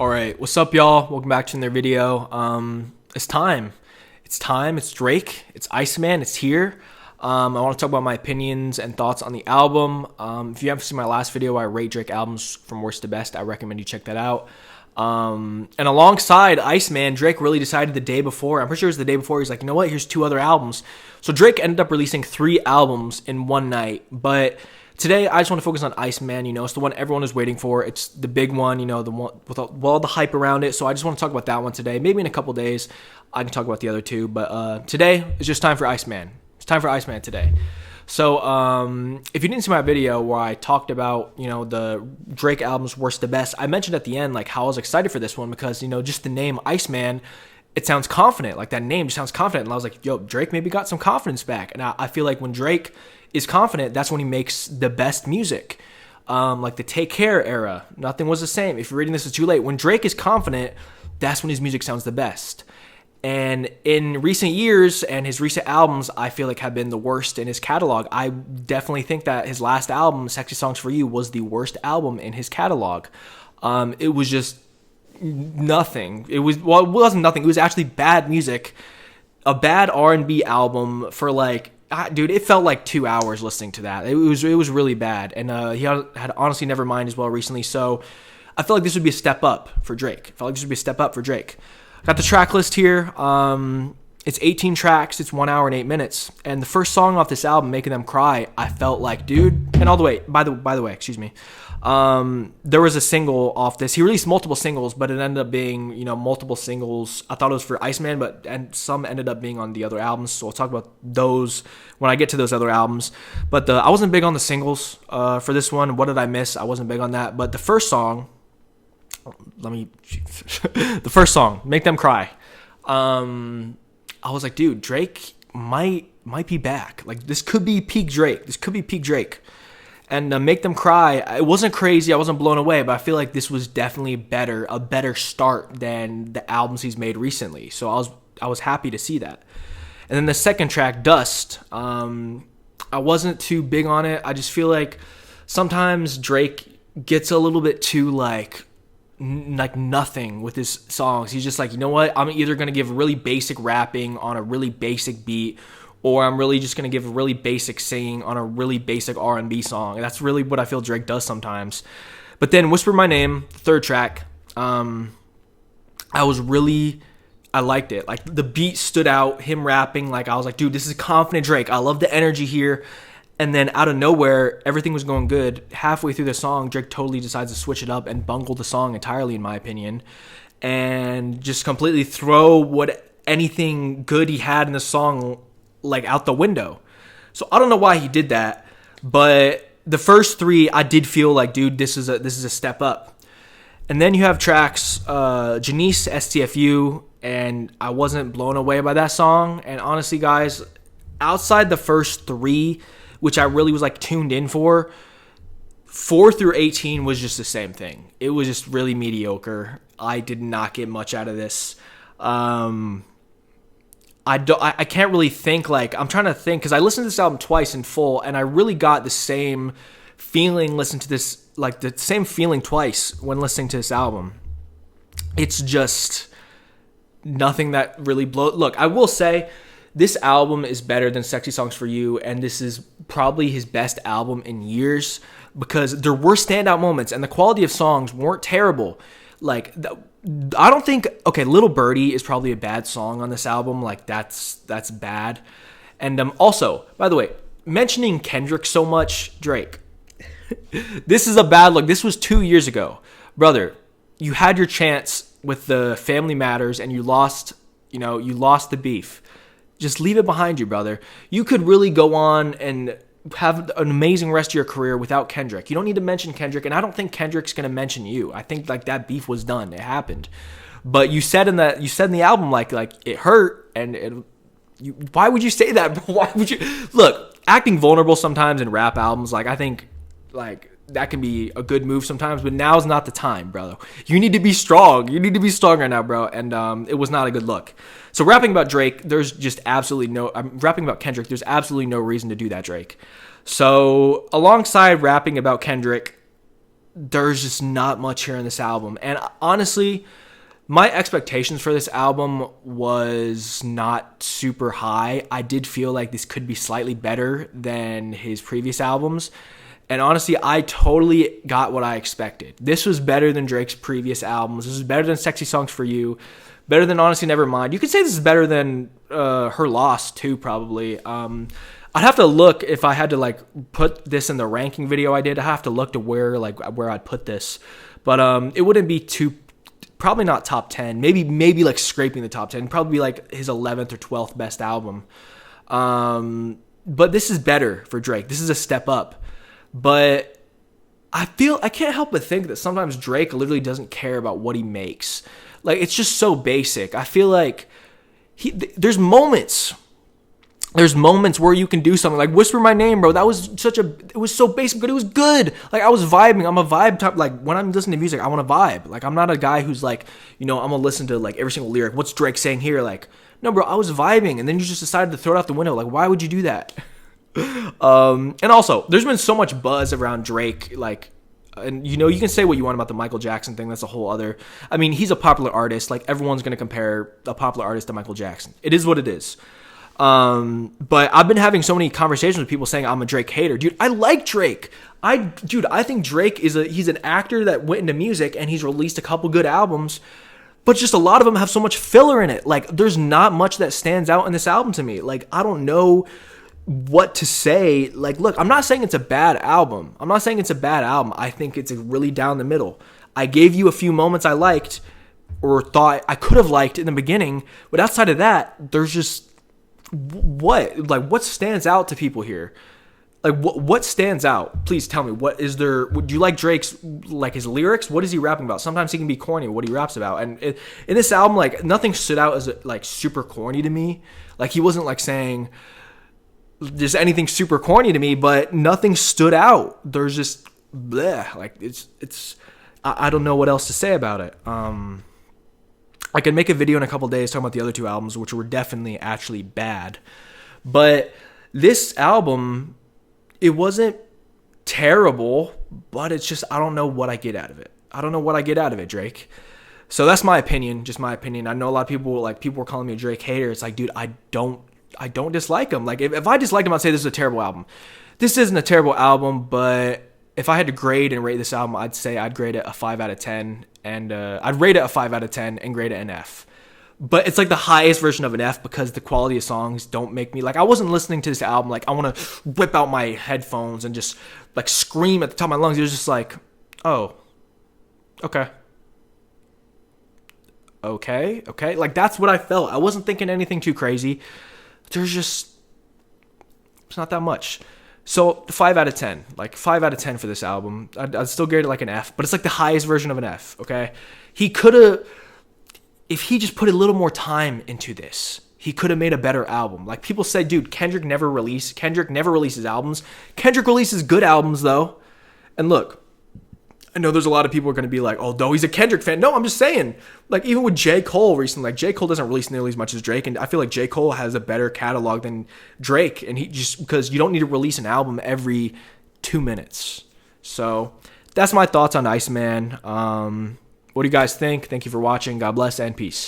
All right, what's up, y'all? Welcome back to another video. It's time. It's Drake. It's ICEMAN. It's here. I want to talk about my opinions and thoughts on the album. If you haven't seen my last video, I rate Drake albums from worst to best. I recommend you check that out. And alongside ICEMAN, Drake really decided the day before. I'm pretty sure it was the day before. He's like, you know what? Here's 2 other albums. So Drake ended up releasing 3 albums in one night, but today, I just want to focus on ICEMAN. It's the one everyone is waiting for. It's the big one, the one with all the hype around it. So I just want to talk about that one today. Maybe in a couple days, I can talk about the other 2. But today, it's just time for ICEMAN. It's time for ICEMAN today. So if you didn't see my video where I talked about, the Drake album's worst to best, I mentioned at the end, how I was excited for this one because, just the name ICEMAN, it sounds confident. That name just sounds confident. And I was like, yo, Drake maybe got some confidence back. And I feel like when Drake is confident, that's when he makes the best music. Like the Take Care era, nothing was the same. If you're reading this, it's too late. When Drake is confident, that's when his music sounds the best. And in recent years and his recent albums, I feel like have been the worst in his catalog. I definitely think that his last album, Sexy Songs for You, was the worst album in his catalog. It was just nothing. It wasn't nothing. It was actually bad music, a bad R&B album for dude, it felt like 2 hours listening to that. It was really bad, and he had honestly never mind as well recently. So I felt like this would be a step up for Drake. Got the track list here. It's 18 tracks. It's 1 hour and 8 minutes. And the first song off this album, Making Them Cry, I felt like, dude. And all the way, by the way, excuse me. There was a single off this. He released multiple singles, but it ended up being, multiple singles. I thought it was for ICEMAN, and some ended up being on the other albums. So we'll talk about those when I get to those other albums. But I wasn't big on the singles for this one. What did I miss? I wasn't big on that. But the first song, the first song, Make Them Cry. I was like, dude, Drake might be back. This could be peak Drake. And Make Them Cry, it wasn't crazy. I wasn't blown away, but I feel like this was definitely a better start than the albums he's made recently. So I was happy to see that. And then the second track, Dust, I wasn't too big on it. I just feel like sometimes Drake gets a little bit too nothing with his songs. He's just like, you know what? I'm either going to give really basic rapping on a really basic beat, or I'm really just going to give really basic singing on a really basic R&B song. And that's really what I feel Drake does sometimes. But then Whisper My Name, the third track, I liked it. The beat stood out, him rapping. I was like, dude, this is confident Drake. I love the energy here. And then out of nowhere, everything was going good. Halfway through the song, Drake totally decides to switch it up and bungle the song entirely, in my opinion. And just completely throw anything good he had in the song out the window. So I don't know why he did that, but the first 3 I did feel like, dude, this is a step up. And then you have tracks Janice, STFU, and I wasn't blown away by that song. And honestly, guys, outside the first 3, which I really was tuned in for, 4 through 18 was just the same thing. It was just really mediocre. I did not get much out of this. I can't really think, I'm trying to think, because I listened to this album twice in full, and I really got the same feeling listening to this, the same feeling twice when listening to this album. It's just nothing that really blows. Look, I will say, this album is better than Sexy Songs for You, and this is probably his best album in years, because there were standout moments, and the quality of songs weren't terrible. I don't think, Little Birdie is probably a bad song on this album. That's bad. And also, by the way, mentioning Kendrick so much, Drake, this is a bad look. This was 2 years ago. Brother, you had your chance with the Family Matters, and you lost the beef. Just leave it behind you, brother. You could really go on and have an amazing rest of your career without Kendrick. You don't need to mention Kendrick, and I don't think Kendrick's going to mention you. I think that beef was done. It happened. But you said in the album it hurt, and why would you say that, bro? Why would you? Look, acting vulnerable sometimes in rap albums, I think that can be a good move sometimes, but now's not the time, bro. You need to be strong. You need to be strong right now, bro. And it was not a good look. So rapping about Drake, there's just absolutely no... I'm rapping about Kendrick, there's absolutely no reason to do that, Drake. So alongside rapping about Kendrick, there's just not much here in this album. And honestly, my expectations for this album was not super high. I did feel like this could be slightly better than his previous albums. And honestly, I totally got what I expected. This was better than Drake's previous albums. This is better than Sexy Songs for You. Better than Honestly Nevermind. You could say this is better than Her Loss too, probably. I'd have to look if I had to like put this in the ranking video I did. I have to look to where I'd put this, but it wouldn't be too, probably not top 10. Maybe like scraping the top 10. Probably be like his 11th or 12th best album. But this is better for Drake. This is a step up. But I can't help but think that sometimes Drake literally doesn't care about what he makes. Like, it's just so basic. I feel like there's moments where you can do something like Whisper My Name, bro. That was it was so basic, but it was good. Like, I was vibing. I'm a vibe type. Like, when I'm listening to music, I want to vibe. Like, I'm not a guy who's like, I'm gonna listen to like every single lyric. What's Drake saying here? Like, no, bro, I was vibing, and then you just decided to throw it out the window. Like, why would you do that? And also, there's been so much buzz around Drake, like, and you can say what you want about the Michael Jackson thing. That's a whole other. I mean, he's a popular artist. Like, everyone's gonna compare a popular artist to Michael Jackson. It is what it is. But I've been having so many conversations with people saying I'm a Drake hater. Dude, I like Drake. I think Drake he's an actor that went into music and he's released a couple good albums, but just a lot of them have so much filler in it. Like, there's not much that stands out in this album to me. Like, I don't know what to say. Like, look, I'm not saying it's a bad album. I think it's a really down the middle. I gave you a few moments I liked or thought I could have liked in the beginning, but outside of that, there's just what stands out to people here? Like, what stands out? Please tell me. What is there? Do you like Drake's, like, his lyrics? What is he rapping about? Sometimes he can be corny, what he raps about. And in this album, like, nothing stood out as like super corny to me. Like, he wasn't like saying there's anything super corny to me, but nothing stood out. There's just bleh. Like, it's I don't know what else to say about it. I could make a video in a couple days talking about the other two albums, which were definitely actually bad. But this album, it wasn't terrible, but it's just, I don't know what I get out of it. Drake. So that's my opinion, just my opinion. I know a lot of people were calling me a Drake hater. It's like, dude, I don't dislike him. Like, if I disliked him, I'd say this is a terrible album. This isn't a terrible album, but if I had to grade and rate this album, I'd say I'd grade it a 5 out of 10. And I'd rate it a 5 out of 10 and grade it an F. But it's like the highest version of an F because the quality of songs don't make me, like, I wasn't listening to this album like I want to whip out my headphones and just like scream at the top of my lungs. It was just like, oh, okay. Like, that's what I felt. I wasn't thinking anything too crazy. It's not that much. So 5 out of 10, like 5 out of 10 for this album. I'd still grade it like an F, but it's like the highest version of an F. Okay, he could have, if he just put a little more time into this, he could have made a better album. Like, people say, dude, Kendrick never releases albums. Kendrick releases good albums though. And look, I know there's a lot of people who are going to be like, oh, no, he's a Kendrick fan. No, I'm just saying, like, even with J. Cole recently, like, J. Cole doesn't release nearly as much as Drake, and I feel like J. Cole has a better catalog than Drake, and he just, because you don't need to release an album every 2 minutes. So that's my thoughts on ICEMAN. What do you guys think? Thank you for watching. God bless and peace.